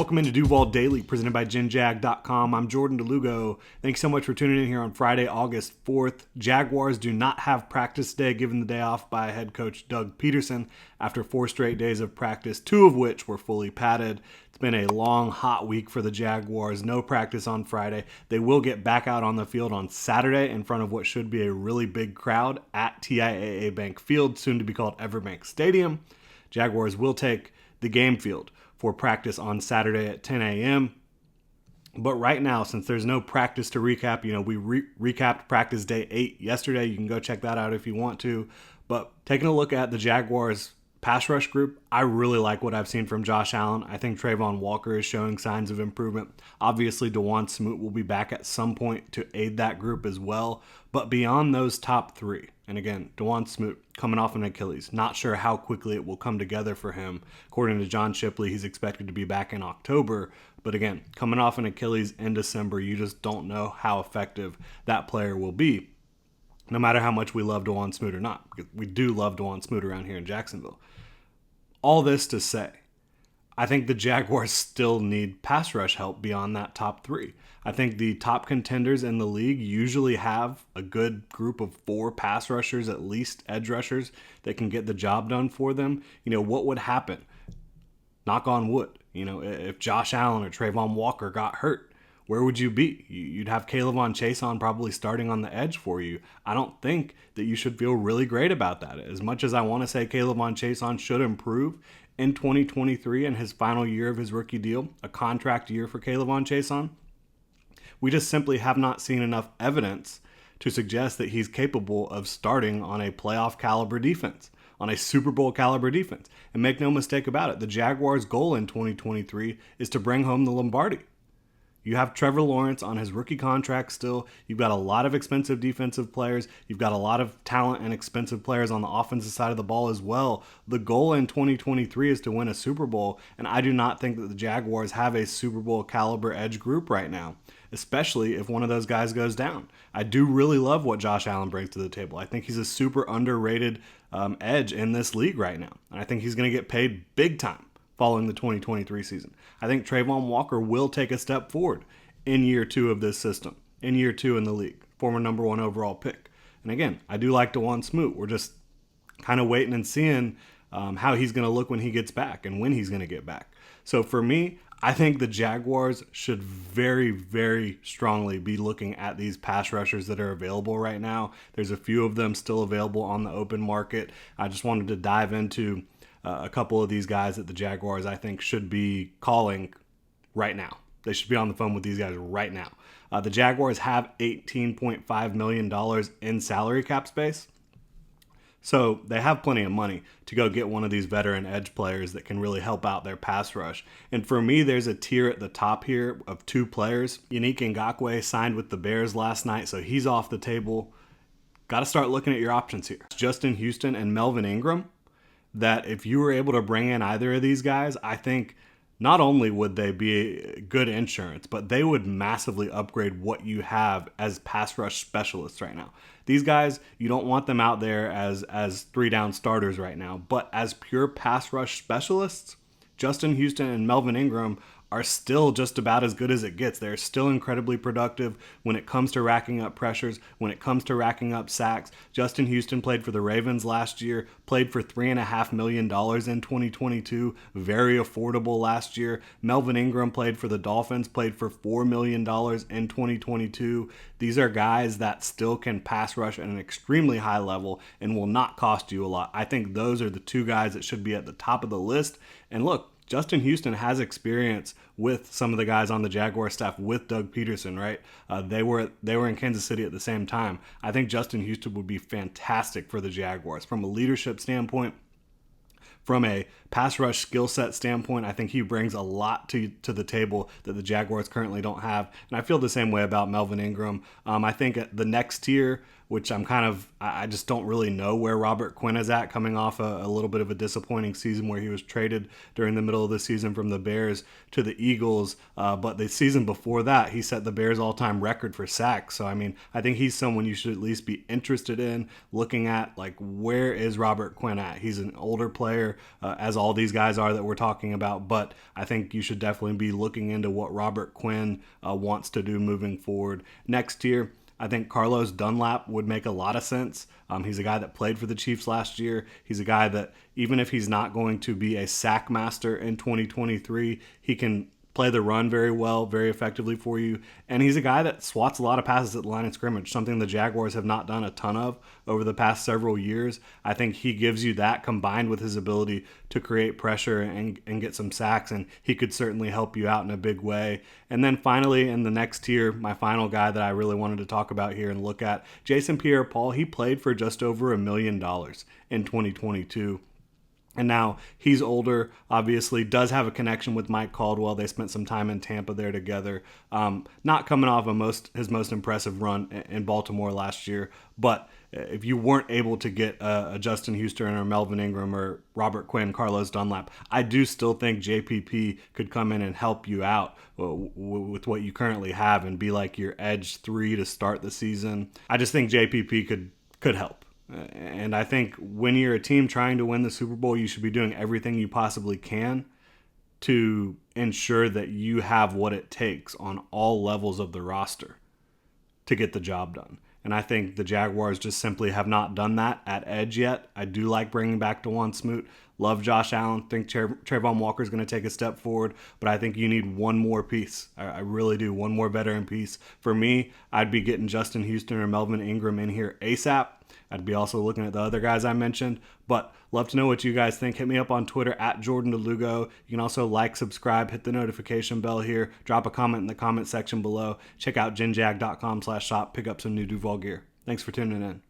Welcome into Duval Daily, presented by GenJag.com. I'm Jordan DeLugo. Thanks so much for tuning in here on Friday, August 4th. Jaguars do not have practice today, given the day off by head coach Doug Peterson after 4 straight days of practice, 2 of which were fully padded. It's been a long, hot week for the Jaguars. No practice on Friday. They will get back out on the field on Saturday in front of what should be a really big crowd at TIAA Bank Field, soon to be called Everbank Stadium. Jaguars will take the game field for practice on Saturday at 10 a.m. But right now, since there's no practice to recap, we recapped practice day 8 yesterday. You can go check that out if you want to. But taking a look at the Jaguars pass rush group, I really like what I've seen from Josh Allen. I think Trayvon Walker is showing signs of improvement. Obviously, DeJuan Smoot will be back at some point to aid that group as well. But beyond those top 3, and again, DeJuan Smoot coming off an Achilles, not sure how quickly it will come together for him. According to John Shipley, he's expected to be back in October. But again, coming off an Achilles in December, you just don't know how effective that player will be, no matter how much we love DeJuan Smoot or not. Because we do love DeJuan Smoot around here in Jacksonville. All this to say, I think the Jaguars still need pass rush help beyond that top 3. I think the top contenders in the league usually have a good group of 4 pass rushers, at least edge rushers, that can get the job done for them. What would happen? Knock on wood. If Josh Allen or Trayvon Walker got hurt, where would you be? You'd have K'Lavon Chaisson probably starting on the edge for you. I don't think that you should feel really great about that. As much as I want to say K'Lavon Chaisson should improve in 2023 and his final year of his rookie deal, a contract year for K'Lavon Chaisson, we just simply have not seen enough evidence to suggest that he's capable of starting on a playoff caliber defense, on a Super Bowl caliber defense. And make no mistake about it, the Jaguars' goal in 2023 is to bring home the Lombardi. You have Trevor Lawrence on his rookie contract still. You've got a lot of expensive defensive players. You've got a lot of talent and expensive players on the offensive side of the ball as well. The goal in 2023 is to win a Super Bowl, and I do not think that the Jaguars have a Super Bowl caliber edge group right now, especially if one of those guys goes down. I do really love what Josh Allen brings to the table. I think he's a super underrated edge in this league right now, and I think he's going to get paid big time following the 2023 season. I think Trayvon Walker will take a step forward in year 2 of this system, in year 2 in the league, former number 1 overall pick. And again, I do like DeJuan Smoot. We're just kind of waiting and seeing how he's going to look when he gets back and when he's going to get back. So for me, I think the Jaguars should very, very strongly be looking at these pass rushers that are available right now. There's a few of them still available on the open market. I just wanted to dive into a couple of these guys that the Jaguars, I think, should be calling right now. They should be on the phone with these guys right now. The Jaguars have $18.5 million in salary cap space. So they have plenty of money to go get one of these veteran edge players that can really help out their pass rush. And for me, there's a tier at the top here of 2 players. Yannick Ngakoue signed with the Bears last night, so he's off the table. Got to start looking at your options here. Justin Houston and Melvin Ingram, that if you were able to bring in either of these guys, I think not only would they be good insurance, but they would massively upgrade what you have as pass rush specialists right now. These guys, you don't want them out there as 3-down starters right now, but as pure pass rush specialists, Justin Houston and Melvin Ingram are still just about as good as it gets. They're still incredibly productive when it comes to racking up pressures, when it comes to racking up sacks. Justin Houston played for the Ravens last year, played for $3.5 million in 2022, very affordable last year. Melvin Ingram played for the Dolphins, played for $4 million in 2022. These are guys that still can pass rush at an extremely high level and will not cost you a lot. I think those are the 2 guys that should be at the top of the list. And look, Justin Houston has experience with some of the guys on the Jaguar staff with Doug Peterson, right? They were in Kansas City at the same time. I think Justin Houston would be fantastic for the Jaguars from a leadership standpoint. From a pass rush skill set standpoint, I think he brings a lot to the table that the Jaguars currently don't have. And I feel the same way about Melvin Ingram. I think at the next tier which I just don't really know where Robert Quinn is at, coming off a little bit of a disappointing season where he was traded during the middle of the season from the Bears to the Eagles. But the season before that, he set the Bears all-time record for sacks. So, I mean, I think he's someone you should at least be interested in looking at, like, where is Robert Quinn at? He's an older player, as all these guys are that we're talking about, but I think you should definitely be looking into what Robert Quinn wants to do moving forward. Next year, I think Carlos Dunlap would make a lot of sense. He's a guy that played for the Chiefs last year. He's a guy that, even if he's not going to be a sack master in 2023, he can play the run very well, very effectively for you. And he's a guy that swats a lot of passes at the line of scrimmage, something the Jaguars have not done a ton of over the past several years. I think he gives you that, combined with his ability to create pressure and get some sacks, and he could certainly help you out in a big way. And then finally, in the next tier, my final guy that I really wanted to talk about here and look at, Jason Pierre-Paul. He played for just over $1 million in 2022. And now he's older, obviously, does have a connection with Mike Caldwell. They spent some time in Tampa there together. Not coming off his most impressive run in Baltimore last year, but if you weren't able to get a Justin Houston or Melvin Ingram or Robert Quinn, Carlos Dunlap, I do still think JPP could come in and help you out with what you currently have and be like your edge 3 to start the season. I just think JPP could help. And I think when you're a team trying to win the Super Bowl, you should be doing everything you possibly can to ensure that you have what it takes on all levels of the roster to get the job done. And I think the Jaguars just simply have not done that at edge yet. I do like bringing back DeJuan Smoot. Love Josh Allen. Think Trayvon Walker is going to take a step forward. But I think you need one more piece. I really do. One more veteran piece. For me, I'd be getting Justin Houston or Melvin Ingram in here ASAP. I'd be also looking at the other guys I mentioned. But love to know what you guys think. Hit me up on Twitter at Jordan DeLugo. You can also like, subscribe, hit the notification bell here. Drop a comment in the comment section below. Check out genjag.com/shop. Pick up some new Duval gear. Thanks for tuning in.